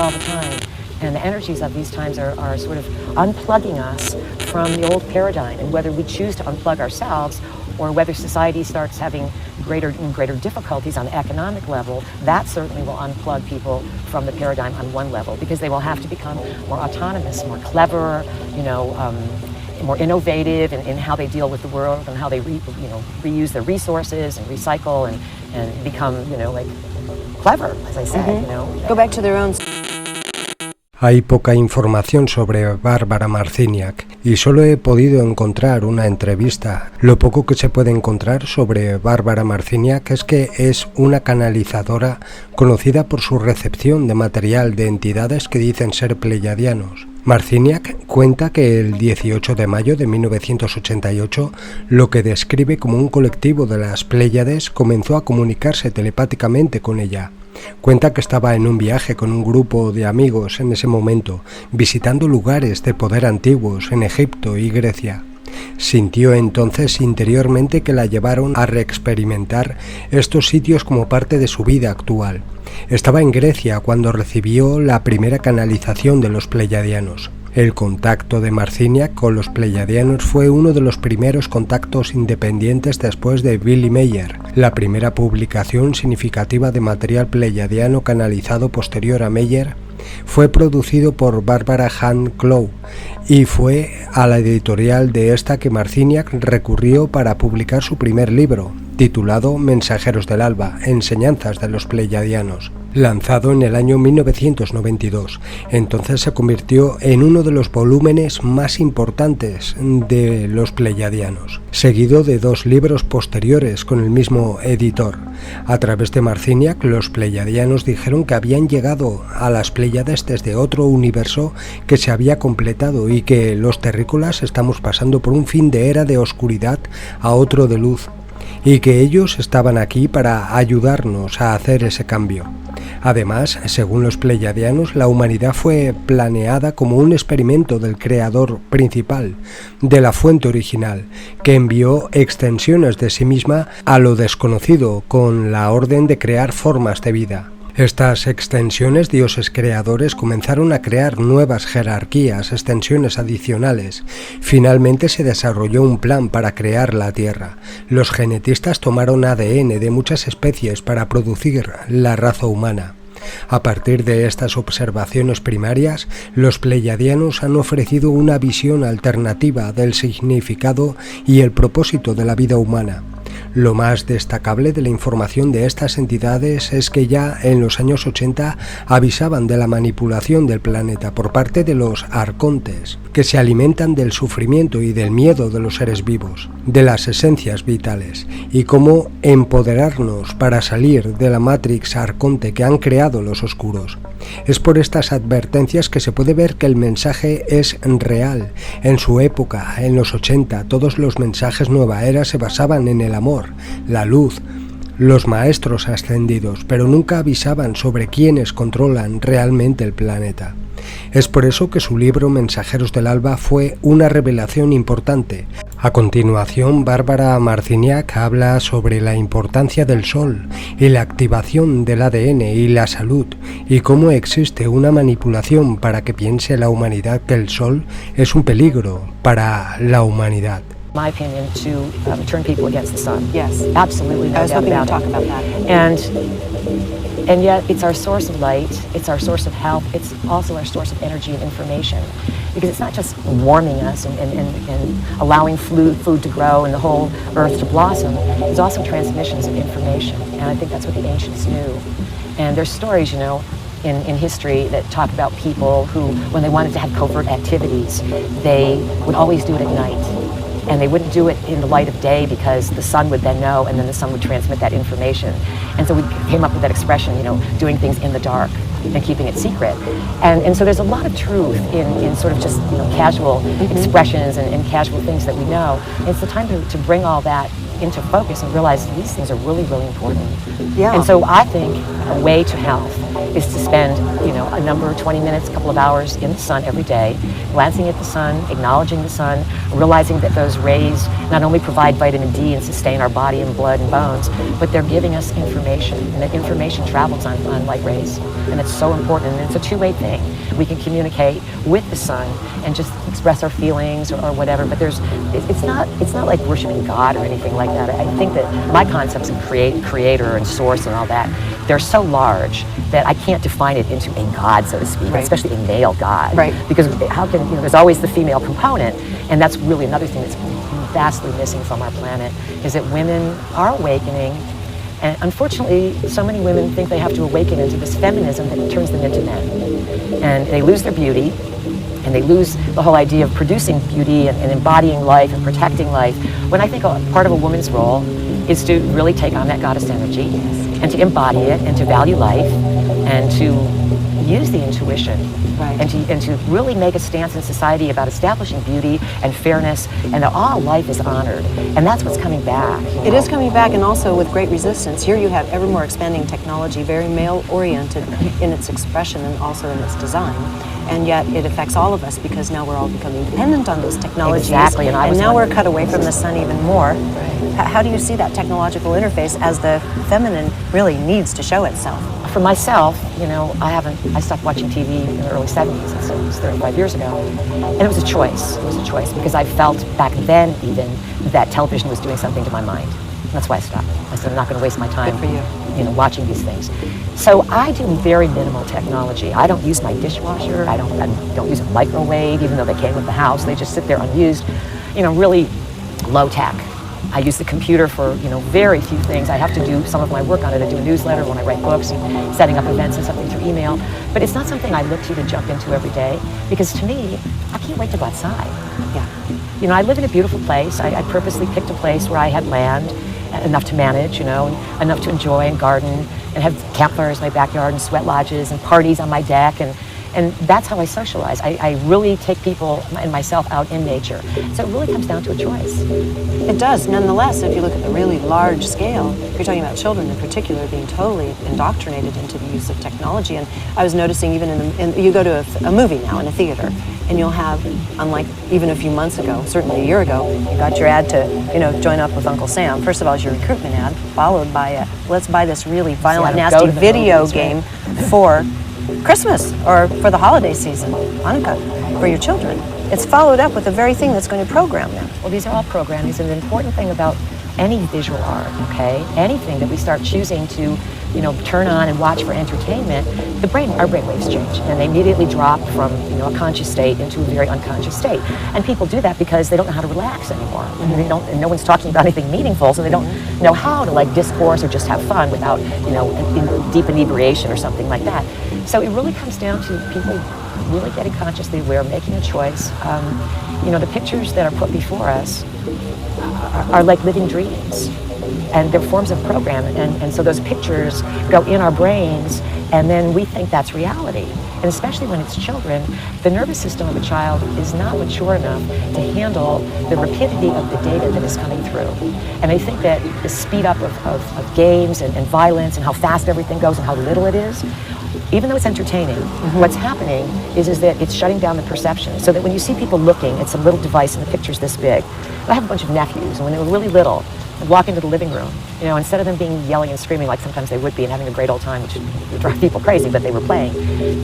all the time. And the energies of these times are sort of unplugging us from the old paradigm. And whether we choose to unplug ourselves or whether society starts having greater difficulties on the economic level, that certainly will unplug people from the paradigm on one level, because they will have to become more autonomous, more clever, more innovative in how they deal with the world and how they reuse their resources and recycle and become, like clever, as I said, Go back to their own. Hay poca información sobre Bárbara Marciniak y solo he podido encontrar una entrevista. Lo poco que se puede encontrar sobre Bárbara Marciniak es que es una canalizadora conocida por su recepción de material de entidades que dicen ser pleyadianos. Marciniak cuenta que el 18 de mayo de 1988, lo que describe como un colectivo de las Pléyades comenzó a comunicarse telepáticamente con ella. Cuenta que estaba en un viaje con un grupo de amigos en ese momento, visitando lugares de poder antiguos en Egipto y Grecia. Sintió entonces interiormente que la llevaron a reexperimentar estos sitios como parte de su vida actual. Estaba en Grecia cuando recibió la primera canalización de los pleyadianos. El contacto de Marciniak con los pleyadianos fue uno de los primeros contactos independientes después de Billy Meyer. La primera publicación significativa de material pleyadiano canalizado posterior a Meyer fue producido por Barbara Hand Clough y fue a la editorial de esta que Marciniak recurrió para publicar su primer libro, titulado Mensajeros del Alba, Enseñanzas de los Pleyadianos, lanzado en el año 1992. Entonces se convirtió en uno de los volúmenes más importantes de los pleyadianos, seguido de dos libros posteriores con el mismo editor. A través de Marciniak, los pleyadianos dijeron que habían llegado a las Pléyades desde otro universo que se había completado y que los terrícolas estamos pasando por un fin de era de oscuridad a otro de luz, y que ellos estaban aquí para ayudarnos a hacer ese cambio. Además, según los pleyadianos, la humanidad fue planeada como un experimento del creador principal, de la fuente original, que envió extensiones de sí misma a lo desconocido con la orden de crear formas de vida. Estas extensiones, dioses creadores, comenzaron a crear nuevas jerarquías, extensiones adicionales. Finalmente se desarrolló un plan para crear la Tierra. Los genetistas tomaron ADN de muchas especies para producir la raza humana. A partir de estas observaciones primarias, los pleyadianos han ofrecido una visión alternativa del significado y el propósito de la vida humana. Lo más destacable de la información de estas entidades es que ya en los años 80 avisaban de la manipulación del planeta por parte de los Arcontes, que se alimentan del sufrimiento y del miedo de los seres vivos, de las esencias vitales, y cómo empoderarnos para salir de la Matrix Arconte que han creado los oscuros. Es por estas advertencias que se puede ver que el mensaje es real. En su época, en los 80, todos los mensajes Nueva Era se basaban en el amor, la luz, los maestros ascendidos, pero nunca avisaban sobre quiénes controlan realmente el planeta. Es por eso que su libro Mensajeros del Alba fue una revelación importante. A continuación, Bárbara Marciniak habla sobre la importancia del Sol y la activación del ADN y la salud, y cómo existe una manipulación para que piense la humanidad que el Sol es un peligro para la humanidad. My opinion, to turn people against the sun. Yes, Absolutely, no I was doubt hoping to about talk it. about that. And yet it's our source of light, it's our source of health, it's also our source of energy and information. Because it's not just warming us and allowing food to grow and the whole earth to blossom, it's also transmissions of information. And I think that's what the ancients knew. And there's stories, in history that talk about people who, when they wanted to have covert activities, they would always do it at night. And they wouldn't do it in the light of day because the sun would then know, and then the sun would transmit that information. And so we came up with that expression, doing things in the dark and keeping it secret. And so there's a lot of truth in sort of just casual expressions and casual things that we know. And it's the time to bring all that into focus and realize these things are really, really important. Yeah. And so I think a way to health is to spend, a number, 20 minutes, a couple of hours in the sun every day, glancing at the sun, acknowledging the sun, realizing that those rays not only provide vitamin D and sustain our body and blood and bones, but they're giving us information. information, and that information travels on light rays, and it's so important, and it's a two-way thing. We can communicate with the sun and just express our feelings or whatever, but it's not like worshiping God or anything like that. I think that my concepts of creator and source and all that, they're so large that I can't define it into a God, so to speak, Right. especially a male God. Right. Because how can, there's always the female component, and that's really another thing that's vastly missing from our planet, is that women are awakening. And unfortunately, so many women think they have to awaken into this feminism that turns them into men. And they lose their beauty, and they lose the whole idea of producing beauty and embodying life and protecting life, when I think part of a woman's role is to really take on that goddess energy and to embody it and to value life and to use the intuition. Right. And to really make a stance in society about establishing beauty and fairness, and that all life is honored. And that's what's coming back. It is coming back, and also with great resistance. Here you have ever more expanding technology, very male-oriented in its expression and also in its design. And yet it affects all of us because now we're all becoming dependent on these technologies. Exactly, and now we're cut away from the sun even more. Right. How do you see that technological interface as the feminine really needs to show itself? For myself, I stopped watching TV in the early 70s, so it was 35 years ago, and it was a choice. It was a choice because I felt back then even that television was doing something to my mind. And that's why I stopped. I said, I'm not going to waste my time, Good for you. Watching these things. So I do very minimal technology. I don't use my dishwasher. I don't use a microwave, even though they came with the house. They just sit there unused. Really low tech. I use the computer for, very few things. I have to do some of my work on it. I do a newsletter when I write books and setting up events and something through email. But it's not something I look to jump into every day, because to me, I can't wait to go outside. Yeah. I live in a beautiful place. I purposely picked a place where I had land, enough to manage, and enough to enjoy and garden and have campfires in my backyard and sweat lodges and parties on my deck. And that's how I socialize. I really take people and myself out in nature. So it really comes down to a choice. It does. Nonetheless, if you look at the really large scale, you're talking about children in particular being totally indoctrinated into the use of technology. And I was noticing even you go to a movie now in a theater, and you'll have, unlike even a few months ago, certainly a year ago, you got your ad to, join up with Uncle Sam. First of all, it's your recruitment ad, followed by let's buy this really violent, nasty video game for Christmas or for the holiday season, Hanukkah, for your children. It's followed up with the very thing that's going to program them. Well, these are all programmings, and the important thing about any visual art, anything that we start choosing to, turn on and watch for entertainment, our brainwaves change, and they immediately drop from, a conscious state into a very unconscious state. And people do that because they don't know how to relax anymore. Mm-hmm. And no one's talking about anything meaningful, so they don't know how to discourse or just have fun without, in deep inebriation or something like that. So it really comes down to people really getting consciously aware, making a choice. The pictures that are put before us are like living dreams, and they're forms of programming, and so those pictures go in our brains, and then we think that's reality. And especially when it's children, the nervous system of a child is not mature enough to handle the rapidity of the data that is coming through. And they think that the speed up of games and violence and how fast everything goes and how little it is, even though it's entertaining, what's happening is that it's shutting down the perception. So that when you see people looking at some little device and the picture's this big, I have a bunch of nephews, and when they were really little, I'd walk into the living room, instead of them being yelling and screaming like sometimes they would be and having a great old time, which would drive people crazy, but they were playing,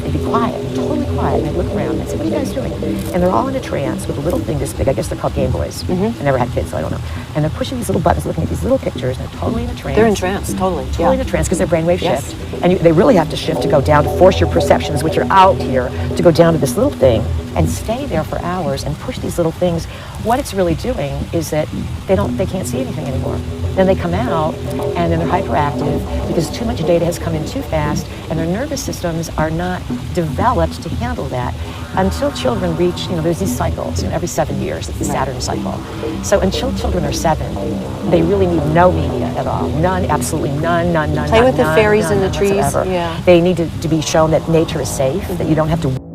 they'd be quiet, totally quiet, and I'd look around and I'd say, what are you guys doing? And they're all in a trance with a little thing this big. I guess they're called Game Boys. I never had kids, so I don't know. And they're pushing these little buttons, looking at these little pictures, and they're totally in a trance. They're in trance, totally. Totally in a trance, because their brainwave shift. And they really have to shift to go down, to force your perceptions, which are out here, to go down to this little thing and stay there for hours and push these little things. What it's really doing is that they can't see anything anymore. Then they come out and then they're hyperactive because too much data has come in too fast, and their nervous systems are not developed to handle that until children reach, there's these cycles, every 7 years, it's the Saturn cycle. So until children are 7, they really need no media at all. None, absolutely none. Play with the fairies in the trees. Whatsoever. Yeah. They need to be shown that nature is safe, that you don't have to